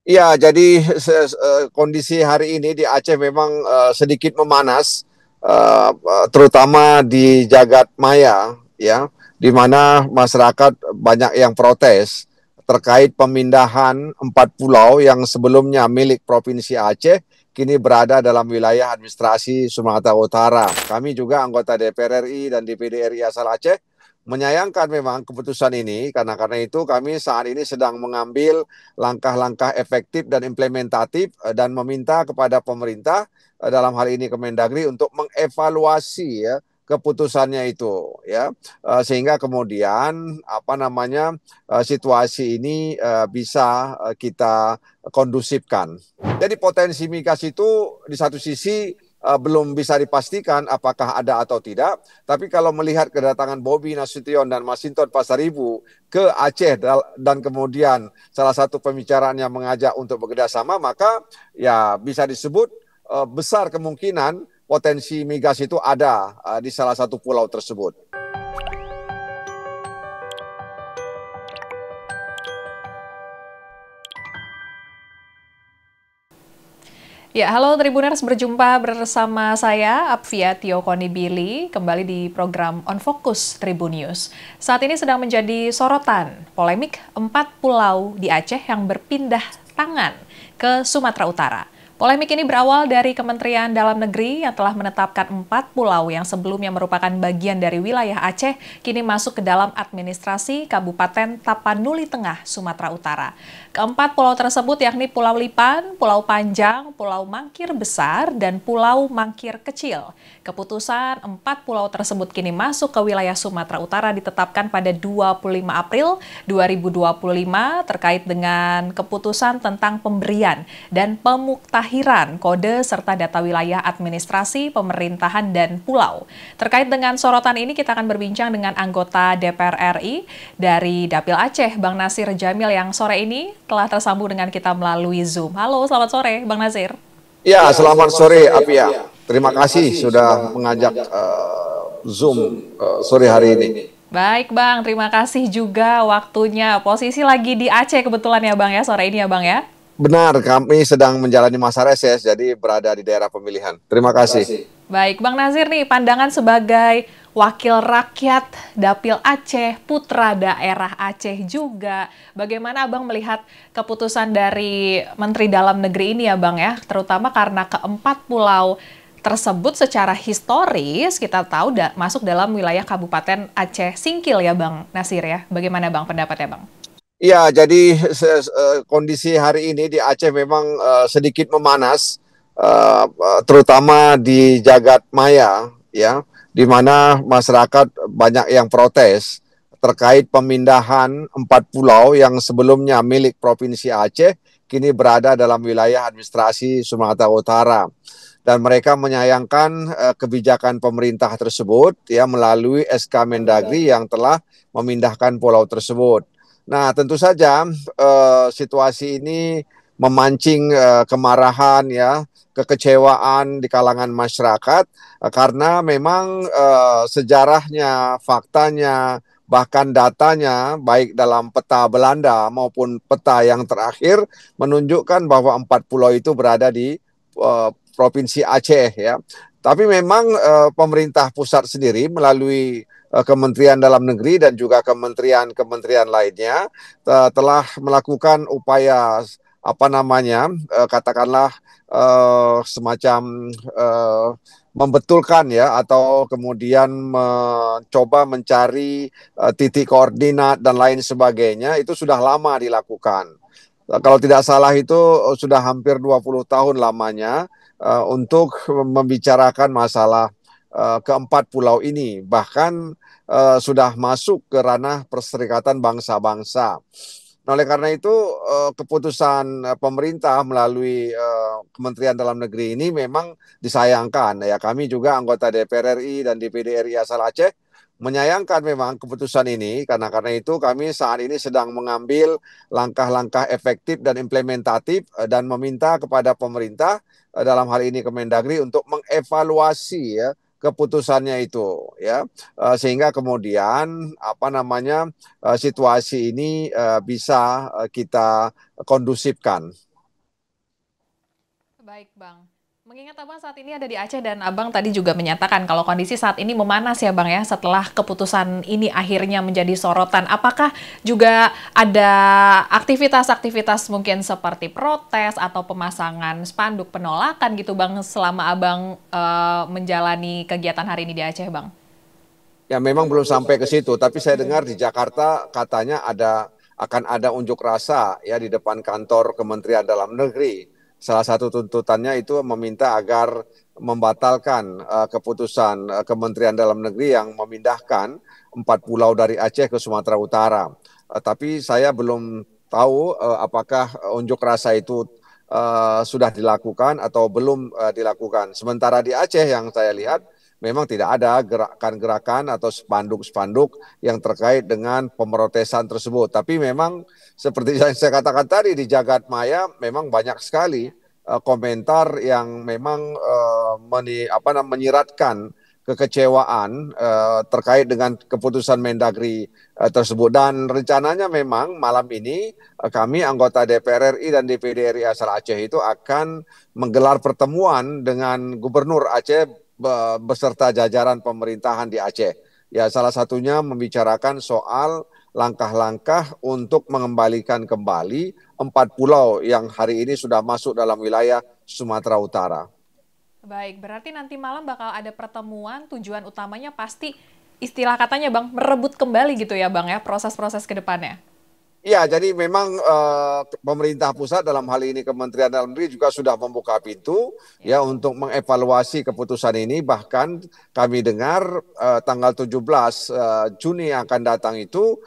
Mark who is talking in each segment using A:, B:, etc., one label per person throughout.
A: Iya, jadi kondisi hari ini di Aceh memang sedikit memanas, terutama di Jagat Maya, ya, di mana masyarakat banyak yang protes terkait pemindahan 4 pulau yang sebelumnya milik Provinsi Aceh, kini berada dalam wilayah administrasi Sumatera Utara. Kami juga anggota DPR RI dan DPD RI asal Aceh menyayangkan memang keputusan ini, karena itu kami saat ini sedang mengambil langkah-langkah efektif dan implementatif dan meminta kepada pemerintah dalam hal ini Kemendagri untuk mengevaluasi ya keputusannya itu ya, sehingga kemudian situasi ini bisa kita kondusifkan. Jadi potensi migas itu di satu sisi belum bisa dipastikan apakah ada atau tidak, tapi kalau melihat kedatangan Bobi Nasution dan Masinton Pasaribu ke Aceh dan kemudian salah satu pembicaraan yang mengajak untuk bekerja sama, maka ya bisa disebut besar kemungkinan potensi migas itu ada di salah satu pulau tersebut.
B: Ya, halo Tribuners, berjumpa bersama saya Apvia Tio Konibili kembali di program On Focus Tribun News. Saat ini sedang menjadi sorotan polemik 4 pulau di Aceh yang berpindah tangan ke Sumatera Utara. Polemik ini berawal dari Kementerian Dalam Negeri yang telah menetapkan 4 pulau yang sebelumnya merupakan bagian dari wilayah Aceh, kini masuk ke dalam administrasi Kabupaten Tapanuli Tengah, Sumatera Utara. Keempat pulau tersebut yakni Pulau Lipan, Pulau Panjang, Pulau Mangkir Besar, dan Pulau Mangkir Kecil. Keputusan 4 pulau tersebut kini masuk ke wilayah Sumatera Utara ditetapkan pada 25 April 2025 terkait dengan keputusan tentang pemberian dan pemuktahiran kode serta data wilayah administrasi, pemerintahan, dan pulau. Terkait dengan sorotan ini kita akan berbincang dengan anggota DPR RI dari Dapil Aceh, Bang Nasir Jamil yang sore ini telah tersambung dengan kita melalui Zoom. Halo, selamat sore Bang Nasir.
A: Ya, selamat sore Apia. Terima kasih sudah mengajak Zoom sore hari ini.
B: Baik Bang, terima kasih juga waktunya. Posisi lagi di Aceh kebetulan ya Bang ya, sore ini ya Bang ya.
A: Benar, kami sedang menjalani masa reses, jadi berada di daerah pemilihan. Terima kasih.
B: Baik, Bang Nasir nih, pandangan sebagai wakil rakyat Dapil Aceh, putra daerah Aceh juga. Bagaimana Abang melihat keputusan dari Menteri Dalam Negeri ini ya Bang ya, terutama karena keempat pulau tersebut secara historis kita tahu masuk dalam wilayah Kabupaten Aceh Singkil ya Bang Nasir ya. Bagaimana Bang pendapatnya Bang?
A: Ya, jadi kondisi hari ini di Aceh memang sedikit memanas, terutama di Jagat Maya, ya, di mana masyarakat banyak yang protes terkait pemindahan 4 pulau yang sebelumnya milik Provinsi Aceh, kini berada dalam wilayah administrasi Sumatera Utara. Dan mereka menyayangkan kebijakan pemerintah tersebut, ya, melalui SK Mendagri yang telah memindahkan pulau tersebut. Nah, tentu saja situasi ini memancing kemarahan, ya, kekecewaan di kalangan masyarakat karena memang sejarahnya, faktanya, bahkan datanya baik dalam peta Belanda maupun peta yang terakhir menunjukkan bahwa 4 pulau itu berada di Provinsi Aceh, ya. Tapi memang pemerintah pusat sendiri melalui Kementerian Dalam Negeri dan juga kementerian-kementerian lainnya telah melakukan upaya katakanlah semacam membetulkan, ya, atau kemudian mencoba mencari titik koordinat dan lain sebagainya. Itu sudah lama dilakukan. Kalau tidak salah itu sudah hampir 20 tahun lamanya untuk membicarakan masalah keempat pulau ini. Bahkan sudah masuk ke ranah Perserikatan Bangsa-Bangsa. Nah, oleh karena itu keputusan pemerintah melalui Kementerian Dalam Negeri ini memang disayangkan. Ya, kami juga anggota DPR RI dan DPD RI asal Aceh menyayangkan memang keputusan ini, karena itu kami saat ini sedang mengambil langkah-langkah efektif dan implementatif dan meminta kepada pemerintah dalam hal ini Kemendagri untuk mengevaluasi, ya, keputusannya itu, ya, sehingga kemudian situasi ini bisa kita kondusifkan.
B: Baik, Bang. Mengingat Abang saat ini ada di Aceh dan Abang tadi juga menyatakan kalau kondisi saat ini memanas ya Bang ya setelah keputusan ini akhirnya menjadi sorotan. Apakah juga ada aktivitas-aktivitas mungkin seperti protes atau pemasangan spanduk penolakan gitu Bang selama Abang menjalani kegiatan hari ini di Aceh Bang?
A: Ya memang belum sampai ke situ, tapi saya dengar di Jakarta katanya akan ada unjuk rasa ya di depan kantor Kementerian Dalam Negeri. Salah satu tuntutannya itu meminta agar membatalkan keputusan Kementerian Dalam Negeri yang memindahkan 4 pulau dari Aceh ke Sumatera Utara. Tapi saya belum tahu apakah unjuk rasa itu sudah dilakukan atau belum dilakukan. Sementara di Aceh yang saya lihat memang tidak ada gerakan-gerakan atau spanduk-spanduk yang terkait dengan pemrotesan tersebut. Tapi memang seperti yang saya katakan tadi di jagat maya memang banyak sekali komentar yang memang menyiratkan kekecewaan terkait dengan keputusan Mendagri tersebut. Dan rencananya memang malam ini kami anggota DPR RI dan DPD RI asal Aceh itu akan menggelar pertemuan dengan Gubernur Aceh beserta jajaran pemerintahan di Aceh. Ya, salah satunya membicarakan soal langkah-langkah untuk mengembalikan kembali 4 pulau yang hari ini sudah masuk dalam wilayah Sumatera Utara.
B: Baik, berarti nanti malam bakal ada pertemuan, tujuan utamanya pasti istilah katanya Bang, merebut kembali gitu ya Bang ya, proses-proses ke depannya.
A: Ya, jadi memang pemerintah pusat dalam hal ini Kementerian Dalam Negeri juga sudah membuka pintu ya untuk mengevaluasi keputusan ini. Bahkan kami dengar tanggal 17 Juni yang akan datang itu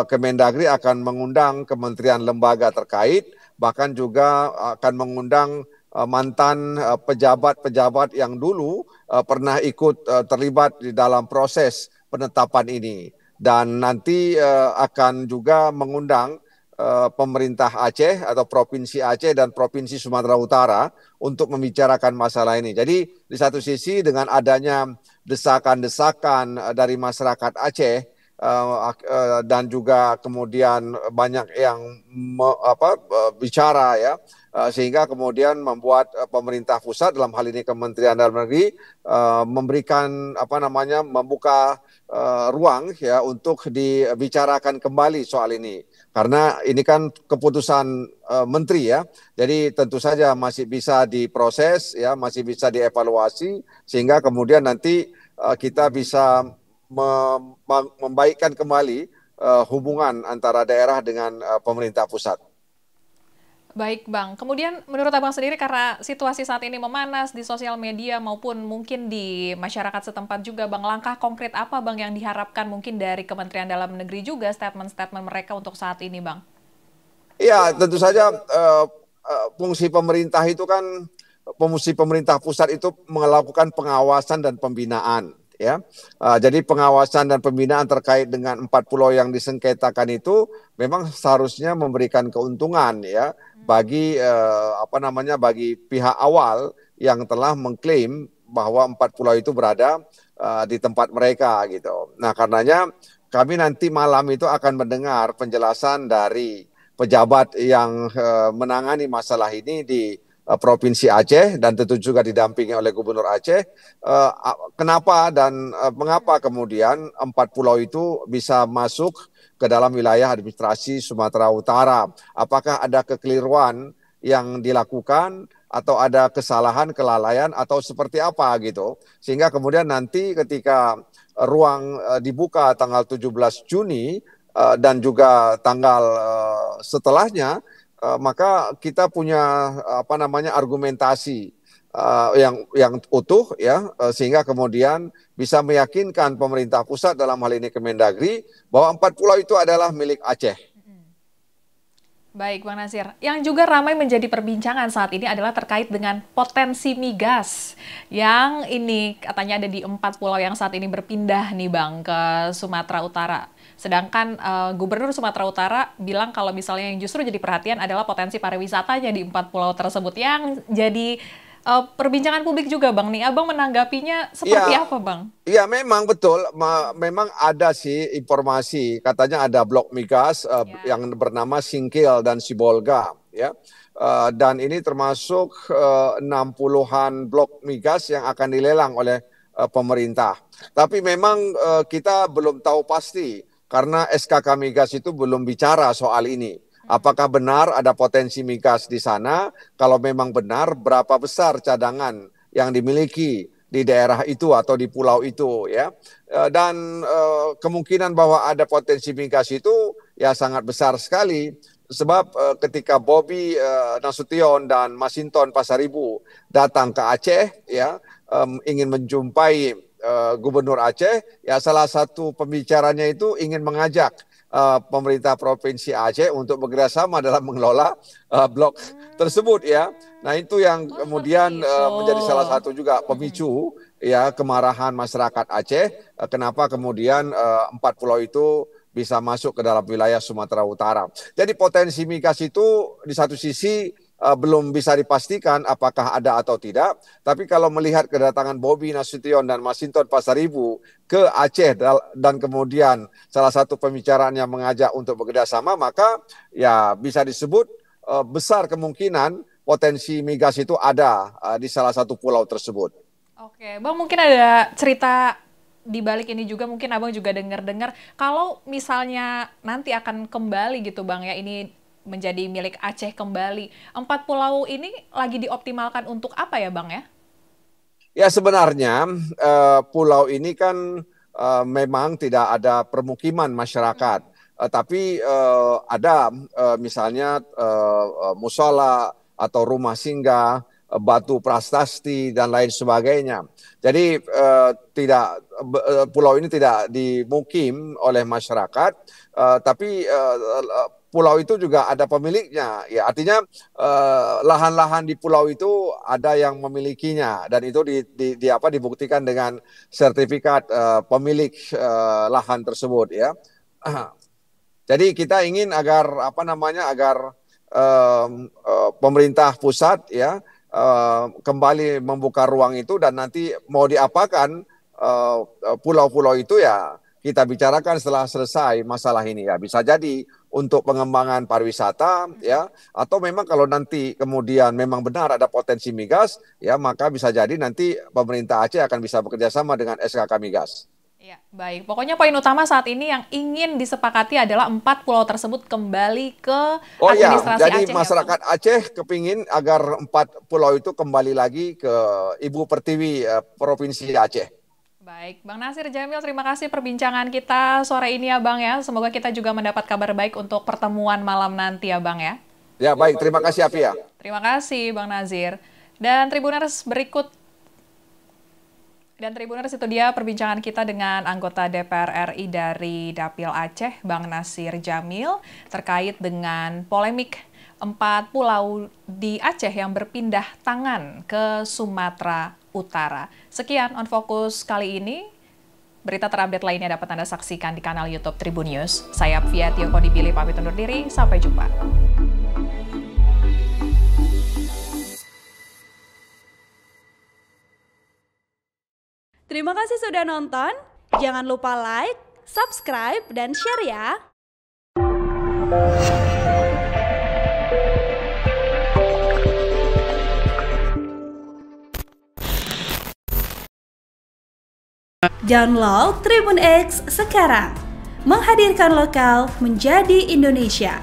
A: Kemendagri akan mengundang kementerian lembaga terkait, bahkan juga akan mengundang mantan pejabat-pejabat yang dulu pernah ikut terlibat di dalam proses penetapan ini. Dan nanti akan juga mengundang pemerintah Aceh atau Provinsi Aceh dan Provinsi Sumatera Utara untuk membicarakan masalah ini. Jadi di satu sisi dengan adanya desakan-desakan dari masyarakat Aceh dan juga kemudian banyak yang bicara ya, sehingga kemudian membuat pemerintah pusat dalam hal ini Kementerian Dalam Negeri memberikan membuka ruang ya untuk dibicarakan kembali soal ini. Karena ini kan keputusan menteri ya. Jadi tentu saja masih bisa diproses ya, masih bisa dievaluasi sehingga kemudian nanti kita bisa membaikkan kembali hubungan antara daerah dengan pemerintah pusat.
B: Baik Bang, kemudian menurut Abang sendiri karena situasi saat ini memanas di sosial media maupun mungkin di masyarakat setempat juga Bang, langkah konkret apa Bang yang diharapkan mungkin dari Kementerian Dalam Negeri juga statement-statement mereka untuk saat ini Bang?
A: Ya tentu saja fungsi pemerintah itu kan, fungsi pemerintah pusat itu melakukan pengawasan dan pembinaan. Ya, jadi pengawasan dan pembinaan terkait dengan 4 pulau yang disengketakan itu memang seharusnya memberikan keuntungan ya bagi bagi pihak awal yang telah mengklaim bahwa 4 pulau itu berada di tempat mereka gitu. Nah, karenanya kami nanti malam itu akan mendengar penjelasan dari pejabat yang menangani masalah ini di Provinsi Aceh dan tentu juga didampingi oleh Gubernur Aceh. Kenapa dan mengapa kemudian 4 pulau itu bisa masuk ke dalam wilayah administrasi Sumatera Utara? Apakah ada kekeliruan yang dilakukan atau ada kesalahan, kelalaian atau seperti apa gitu? Sehingga kemudian nanti ketika ruang dibuka tanggal 17 Juni dan juga tanggal setelahnya, maka kita punya argumentasi yang utuh ya, sehingga kemudian bisa meyakinkan pemerintah pusat dalam hal ini Kemendagri bahwa 4 pulau itu adalah milik Aceh.
B: Baik, Bang Nasir. Yang juga ramai menjadi perbincangan saat ini adalah terkait dengan potensi migas yang ini katanya ada di 4 pulau yang saat ini berpindah nih Bang ke Sumatera Utara. Sedangkan Gubernur Sumatera Utara bilang kalau misalnya yang justru jadi perhatian adalah potensi pariwisatanya di 4 pulau tersebut yang jadi perbincangan publik juga Bang nih. Abang menanggapinya seperti apa Bang?
A: Iya memang betul, memang ada sih informasi katanya ada blok migas yang bernama Singkil dan Sibolga ya. Dan ini termasuk 60-an blok migas yang akan dilelang oleh pemerintah. Tapi memang kita belum tahu pasti karena SKK Migas itu belum bicara soal ini. Apakah benar ada potensi migas di sana? Kalau memang benar, berapa besar cadangan yang dimiliki di daerah itu atau di pulau itu, ya? Dan kemungkinan bahwa ada potensi migas itu ya sangat besar sekali. Sebab ketika Bobi Nasution dan Masinton Pasaribu datang ke Aceh, ya, ingin menjumpai Gubernur Aceh, ya salah satu pembicaranya itu ingin mengajak pemerintah Provinsi Aceh untuk bekerjasama dalam mengelola blok tersebut, ya. Nah, itu yang kemudian menjadi salah satu juga pemicu ya kemarahan masyarakat Aceh. Kenapa kemudian 4 pulau itu bisa masuk ke dalam wilayah Sumatera Utara. Jadi potensi migas itu di satu sisi belum bisa dipastikan apakah ada atau tidak. Tapi kalau melihat kedatangan Bobi Nasution dan Masinton Pasaribu ke Aceh dan kemudian salah satu pembicaraan yang mengajak untuk bekerjasama, maka ya bisa disebut besar kemungkinan potensi migas itu ada di salah satu pulau tersebut.
B: Oke, Bang, mungkin ada cerita di balik ini juga, mungkin Abang juga dengar-dengar kalau misalnya nanti akan kembali gitu Bang ya, ini menjadi milik Aceh kembali. 4 pulau ini lagi dioptimalkan untuk apa ya Bang ya?
A: Ya sebenarnya pulau ini kan memang tidak ada permukiman masyarakat, tapi ada misalnya musola atau rumah singgah, batu prasasti dan lain sebagainya. Jadi pulau ini tidak dimukim oleh masyarakat, tapi pulau itu juga ada pemiliknya. Ya, artinya lahan-lahan di pulau itu ada yang memilikinya dan itu dibuktikan dengan sertifikat pemilik lahan tersebut, ya. Jadi kita ingin agar pemerintah pusat, ya, kembali membuka ruang itu dan nanti mau diapakan pulau-pulau itu ya kita bicarakan setelah selesai masalah ini, ya. Bisa jadi untuk pengembangan pariwisata, ya, atau memang kalau nanti kemudian memang benar ada potensi migas, ya, maka bisa jadi nanti pemerintah Aceh akan bisa bekerja sama dengan SKK Migas.
B: Ya, baik. Pokoknya poin utama saat ini yang ingin disepakati adalah 4 pulau tersebut kembali ke administrasi
A: jadi
B: Aceh.
A: Masyarakat Aceh kepingin agar 4 pulau itu kembali lagi ke Ibu Pertiwi Provinsi Aceh.
B: Baik, Bang Nasir Jamil, terima kasih perbincangan kita sore ini ya Bang ya. Semoga kita juga mendapat kabar baik untuk pertemuan malam nanti ya Bang ya.
A: Ya baik, terima kasih Afia.
B: Terima kasih Bang Nazir. Dan Tribuners itu dia perbincangan kita dengan anggota DPR RI dari Dapil Aceh, Bang Nasir Jamil, terkait dengan polemik 4 pulau di Aceh yang berpindah tangan ke Sumatera Utara. Sekian On Focus kali ini. Berita terupdate lainnya dapat Anda saksikan di kanal YouTube Tribun News. Saya Apvia Tio Konibili pamit undur diri. Sampai jumpa.
C: Terima kasih sudah nonton. Jangan lupa like, subscribe, dan share ya. Download Tribun X sekarang. Menghadirkan lokal menjadi Indonesia.